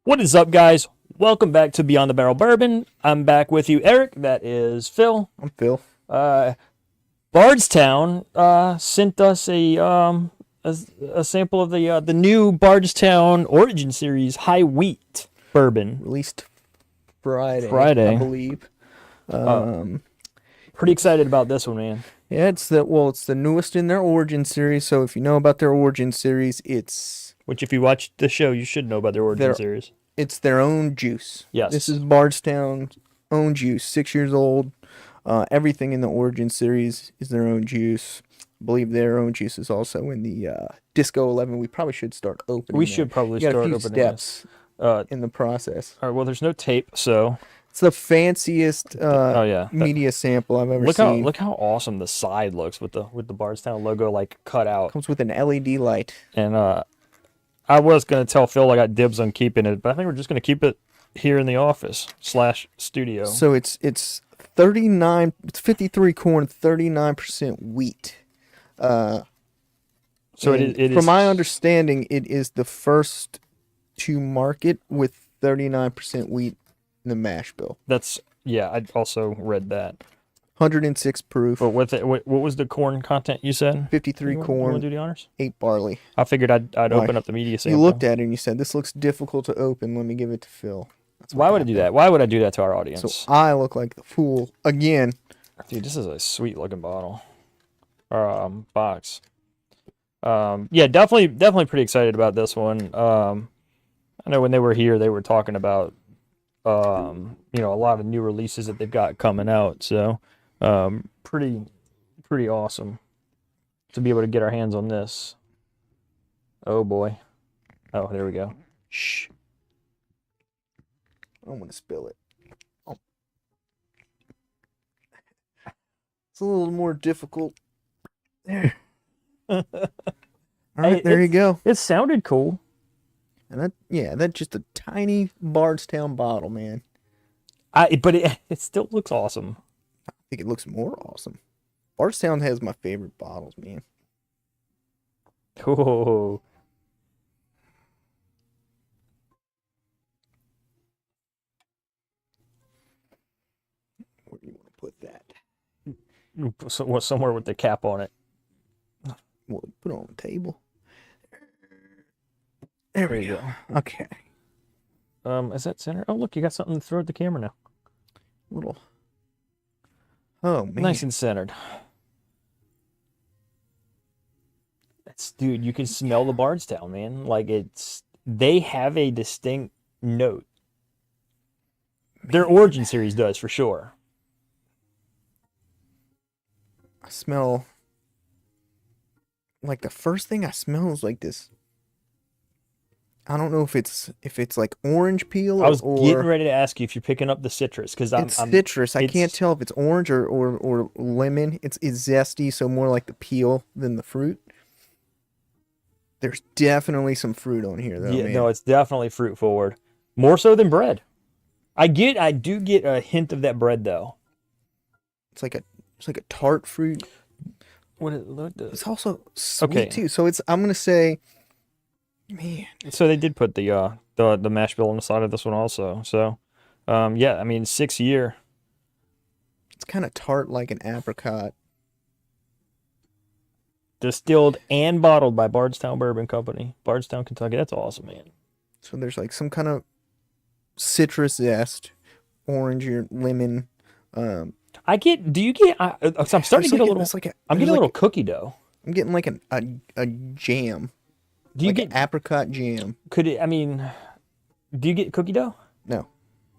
What is up, guys? Welcome back to Beyond the Barrel Bourbon. I'm back with you, Eric. That is Phil. I'm Phil. Uh, Bardstown sent us a sample of the new Bardstown Origin Series High Wheat Bourbon. Released Friday, I believe. Pretty excited about this one, man. Yeah, it's the newest in their Origin series. So if you know about their Origin series, Which, if you watch the show, you should know about their Origin Series. It's their own juice. Yes. This is Bardstown's own juice. 6 years old. Everything in the Origin series is their own juice. I believe their own juice is also in the Disco 11. We probably should start opening. We should probably start opening steps in the process. All right. Well, there's no tape, so it's the fanciest media sample I've ever seen. Look how awesome the side looks with the Bardstown logo like cut out. Comes with an LED light. And I was gonna tell Phil I got dibs on keeping it, but I think we're just gonna keep it here in the office / studio. So it's 39. It's 53 corn, 39% wheat. So it is. From my understanding, it is the first to market with 39% wheat in the mash bill. I also read that. 106 proof. But with it, what was the corn content you said? 53 corn. You want to do the honors? 8 barley. I figured I'd open up the media sample. You looked at it and you said, "This looks difficult to open. Let me give it to Phil." Why would I do that? Why would I do that to our audience? So I look like the fool again. Dude, this is a sweet looking bottle or box. Yeah, definitely pretty excited about this one. I know when they were here, they were talking about a lot of new releases that they've got coming out. So pretty awesome to be able to get our hands on this. Oh boy. Oh, there we go. Shh. I don't want to spill it. Oh. It's a little more difficult. There. All right, there you go. It sounded cool. And that's just a tiny Bardstown bottle, man. But it still looks awesome. I think it looks more awesome. Bardstown has my favorite bottles, man. Oh. Where do you want to put that? Somewhere with the cap on it. We'll put it on the table. There we go. Okay. Is that center? Oh, look, you got something to throw at the camera now. Little. Oh, man. Nice and centered. Dude, you can smell the Bardstown, man. Like they have a distinct note. Their Origin series does, for sure. I smell, like, the first thing I smell is like this. I don't know if it's like orange peel. I was getting ready to ask you if you're picking up the citrus because it's citrus. I can't tell if it's orange or lemon. It's zesty, so more like the peel than the fruit. There's definitely some fruit on here, though. Yeah, man. No, it's definitely fruit forward, more so than bread. I do get a hint of that bread though. It's like a tart fruit. It's also sweet too. So I'm gonna say. Man. So they did put the mash bill on the side of this one also. So, yeah, I mean 6 year. It's kind of tart like an apricot. Distilled and bottled by Bardstown Bourbon Company, Bardstown, Kentucky. That's awesome, man. So there's like some kind of citrus zest, orange or lemon. Do you get? I'm starting to get a little. I'm getting a little cookie dough. I'm getting like a jam. Do you get an apricot jam? Do you get cookie dough? No.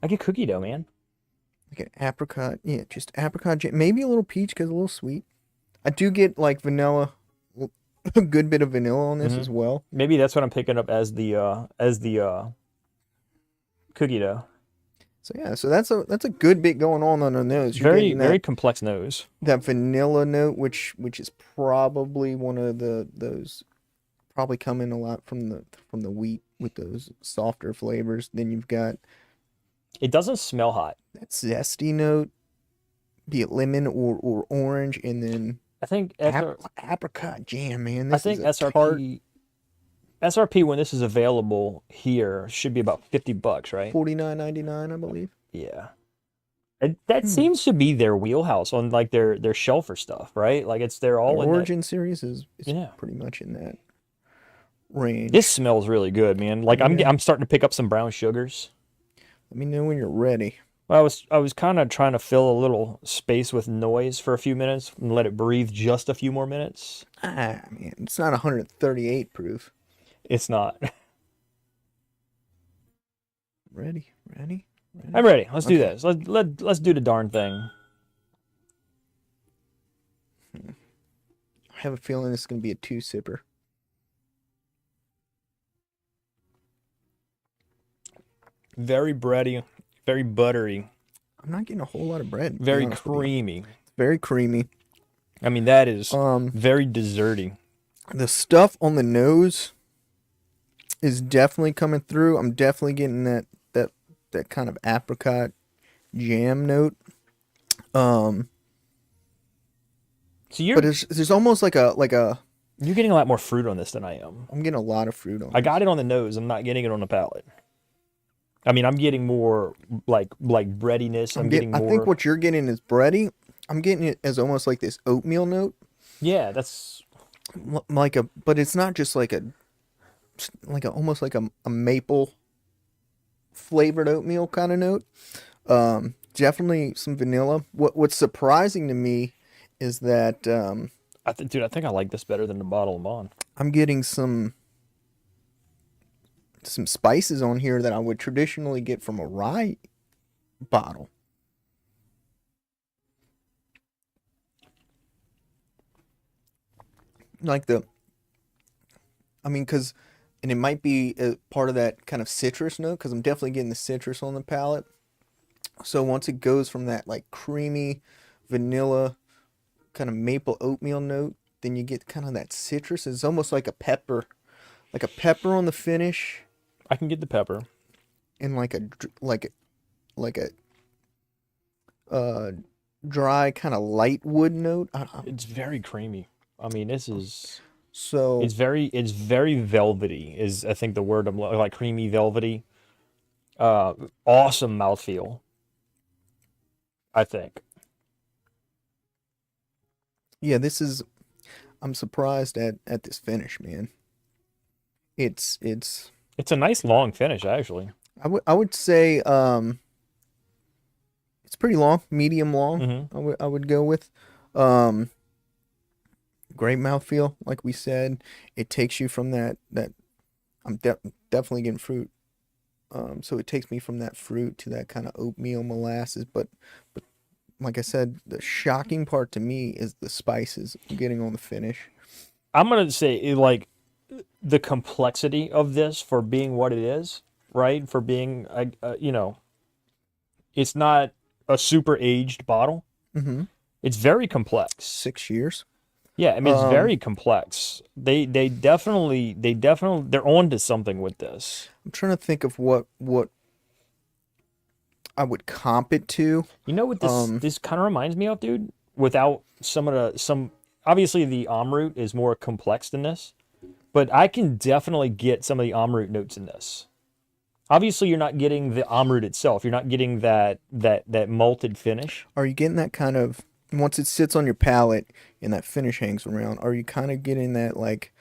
I get cookie dough, man. Like an apricot, yeah, just apricot jam. Maybe a little peach because a little sweet. I do get like vanilla, a good bit of vanilla on this as well. Maybe that's what I'm picking up as the cookie dough. So yeah, so that's a good bit going on the nose. You're very complex nose. That vanilla note, which is probably one of those. Probably come in a lot from the wheat with those softer flavors. Then you've got. It doesn't smell hot. That zesty note, be it lemon or orange, and then I think apricot jam, man. I think SRP SRP when this is available here should be about $50, right? $49.99, I believe. Yeah. That seems to be their wheelhouse on like their shelfer stuff, right? Like they're The all in that. Origin series is Yeah. pretty much in that range. This smells really good, man. Like Yeah. I'm starting to pick up some brown sugars. Let me know when you're ready. Well, I was kind of trying to fill a little space with noise for a few minutes and let it breathe just a few more minutes. Man, it's not 138 proof. It's not. Ready? I'm ready. Let's do this. Let's do the darn thing. I have a feeling this is going to be a 2-sipper. Very bready, very buttery, I'm not getting a whole lot of bread. to be very honest with you. creamy. It's very creamy. I mean, that is Um, very desserty. The stuff on the nose is definitely coming through. I'm definitely getting that kind of apricot jam note. So But there's almost like a you're getting a lot more fruit on this than I am. I'm getting a lot of fruit on. I got it on the nose. I'm not getting it on the palate. I mean, I'm getting more like breadiness. I'm getting I more. think what you're getting is bready. I'm getting it as almost like this oatmeal note, Yeah, that's but it's not just like almost like a maple flavored oatmeal kind of note. Definitely some vanilla. What's surprising to me is that dude. I think I like this better than the bottle of Bond. I'm getting some spices on here that I would traditionally get from a rye bottle. Like and it might be a part of that kind of citrus note because I'm definitely getting the citrus on the palate. So once it goes from that like creamy vanilla kind of maple oatmeal note, then you get kind of that citrus. It's almost like a pepper on the finish, I can get the pepper. and like a dry kind of light wood note. It's very creamy. I mean, this is So it's very velvety. Is I think the word I'm like creamy velvety. Awesome mouthfeel. I think. yeah, I'm surprised at this finish, man. It's It's a nice long finish, actually. I would say it's pretty long, medium long. Mm-hmm. I would go with great mouthfeel, like we said. It takes you from that I'm definitely getting fruit. So it takes me from that fruit to that kind of oatmeal molasses, but like I said, the shocking part to me is the spices I'm getting on the finish. I'm gonna say like the complexity of this for being what it is, right? For being, it's not a super aged bottle. Mm-hmm. It's very complex. 6 years. Yeah, I mean it's very complex. They definitely they're on to something with this. I'm trying to think of what I would comp it to. You know what this kind of reminds me of, dude? Without some obviously the amrut is more complex than this, but I can definitely get some of the amrut notes in this. Obviously, you're not getting the amrut itself. You're not getting that malted finish. Are you getting that kind of, once it sits on your palate and that finish hangs around, are you kind of getting that like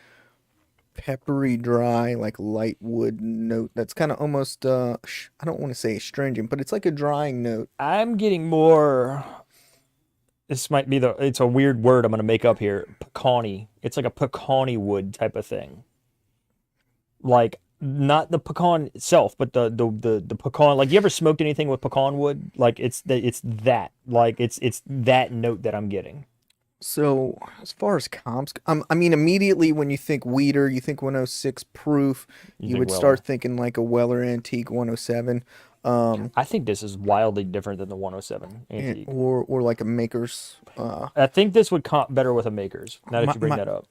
peppery, dry, like light wood note that's kind of almost I don't want to say astringent, but it's like a drying note. I'm getting more. This might be it's a weird word I'm gonna make up here. Pecan-y. It's like a pecan-y wood type of thing. Like not the pecan itself, but the pecan. Like you ever smoked anything with pecan wood? Like it's that. Like it's that note that I'm getting. So as far as comps, I mean, immediately when you think Weeder, you think 106 proof, you think would Weller. start thinking like a Weller Antique 107, I think this is wildly different than the 107 antique. or like a Maker's. I think this would comp better with a Maker's. Now that you bring my- that up,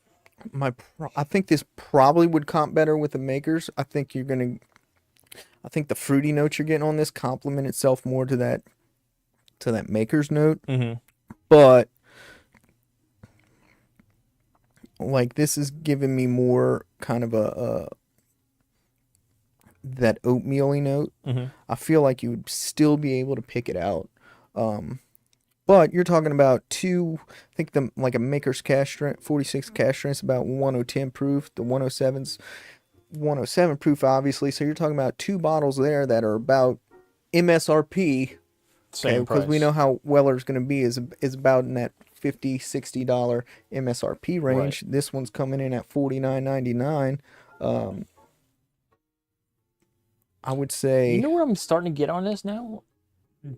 I think this probably would comp better with the Makers. I think the fruity note you're getting on this complement itself more to that Maker's note. mm-hmm. But like this is giving me more kind of a that oatmeal-y note. I feel like you would still be able to pick it out. But you're talking about I think like a Maker's cash strength, 46 cash strength, about 1010 proof. The 107's 107 proof, obviously. So you're talking about 2 bottles there that are about MSRP. Same Because we price. know how Weller's going to be is about in that $50-$60 MSRP range. Right. This one's coming in at $49.99. I would You say know where I'm starting to get on this now?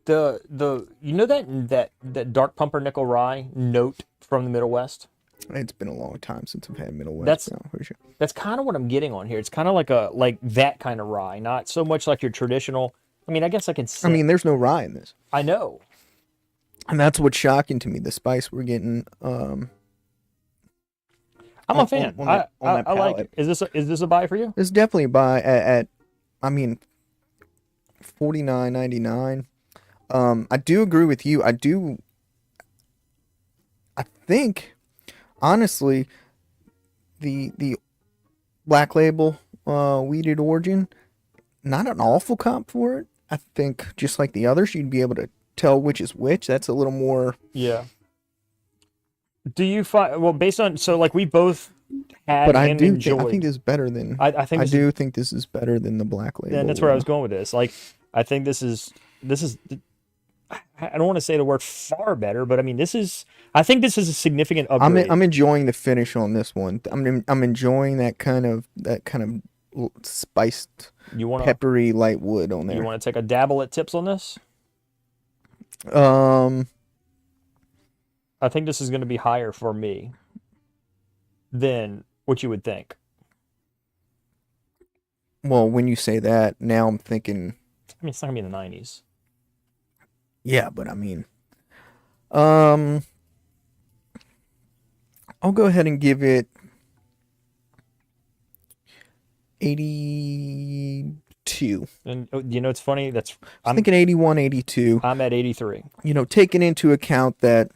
The you know that dark pumpernickel rye note from the Middle West? it's been a long time since I've had Middle West That's now, for sure. that's kind of what I'm getting on here. It's kind of like that kind of rye, not so much like your traditional. I mean, I guess I can I say mean, there's no rye in this. I know. And that's what's shocking to me, the spice we're getting I'm a fan. on that I like palate. it. Is this a buy for you? It's definitely a buy at I mean, $49.99. I do agree with you. I think honestly the Black Label weeded origin, not an awful comp for it. I think just like the others, you'd be able to tell which is which. That's a little more. Yeah. Do you find well based on so like we both had But I and do enjoyed. think this is better than. I think I this is, do think this is better than the Black Label. and that's where I was going with this. Like I think this is I don't want to say the word far better, but I mean I think this is a significant upgrade. I'm enjoying the finish on this one. I'm enjoying that kind of spiced, You want to peppery light wood on you there. want to take a dabble at tips on this? Um, I think this is going to be higher for me than what you would think. well, when you say that, now I'm thinking, I mean, it's not going to be in the 90s. yeah, but I mean, um, I'll go ahead and give it 82. And you know, it's funny. I'm thinking 81, 82. I'm at 83. Taking into account that,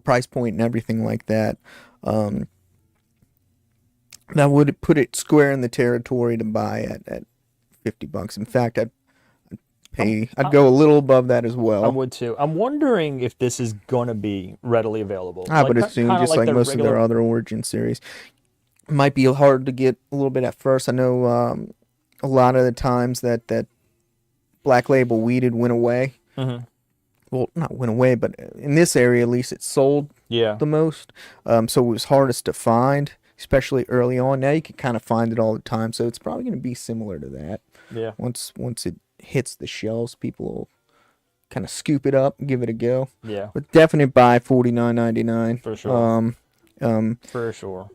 price point and everything like that, that would put it square in the territory to buy at $50. In fact, I'd go a little above that as I well. would too. I'm wondering if this is going to be readily available. I would assume, kinda just like the most of their regular- other Origin series. It might be hard to get a little bit at first. I know a lot of the times that Black Label weeded went away. Mhm. Well, not went away, but in this area at least, it sold Yeah. the most. So it was hardest to find, especially early on. Now you can kind of find it all the time, so it's probably going to be similar to that. Yeah. Once it hits the shelves, people will kind of scoop it up and give it a go. Yeah. But definitely buy $49.99 For sure. Um, For sure.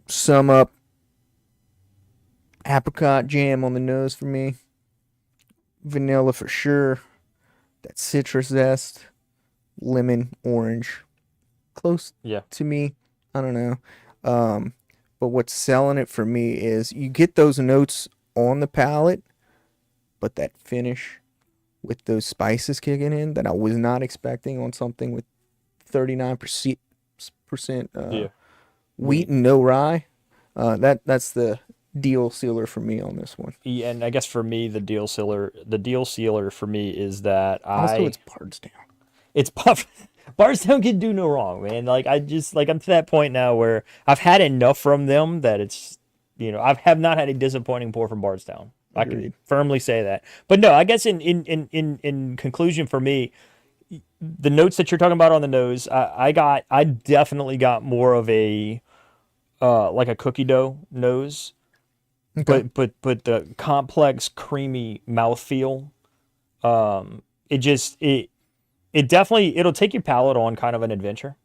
sum up, apricot jam on the nose for me, vanilla for sure, that citrus zest, lemon, orange, close Yeah. to me. I don't know. But what's selling it for me is you get those notes on the palate, but that finish with those spices kicking in that I was not expecting on something with 39% Yeah. wheat and no rye. That's the deal sealer for me on this one. Yeah, and I guess for me, the deal sealer for me is that Also, it's Bardstown. it's puff. Bardstown can do no wrong, man. Like I'm to that point now where I've had enough from them that it's I have not had a disappointing pour from Bardstown. I can Agreed. firmly say that. But no, I guess in conclusion for me, the notes that you're talking about on the nose, I definitely got more of a like a cookie dough nose. Okay. But the complex creamy mouthfeel, it definitely it'll take your palate on kind of an adventure.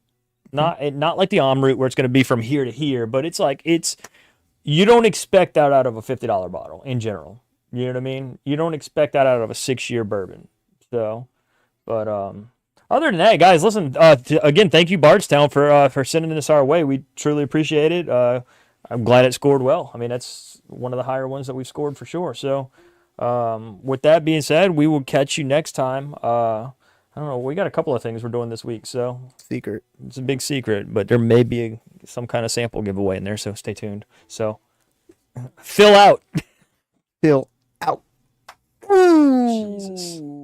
Not like the Amrut where it's going to be from here to here, but it's you don't expect that out of a $50 bottle in general. You know what I mean? You don't expect that out of a 6-year bourbon. So, but other than that, guys, listen. Again, thank you Bardstown for sending this our way. We truly appreciate it. I'm glad it scored well. I mean, that's one of the higher ones that we've scored for sure. So, with that being said, we will catch you next time. I don't know. We got a couple of things we're doing this week, so Secret. it's a big secret, but there may be some kind of sample giveaway in there, so stay tuned. So, Fill out. Fill out. Ooh. Jesus.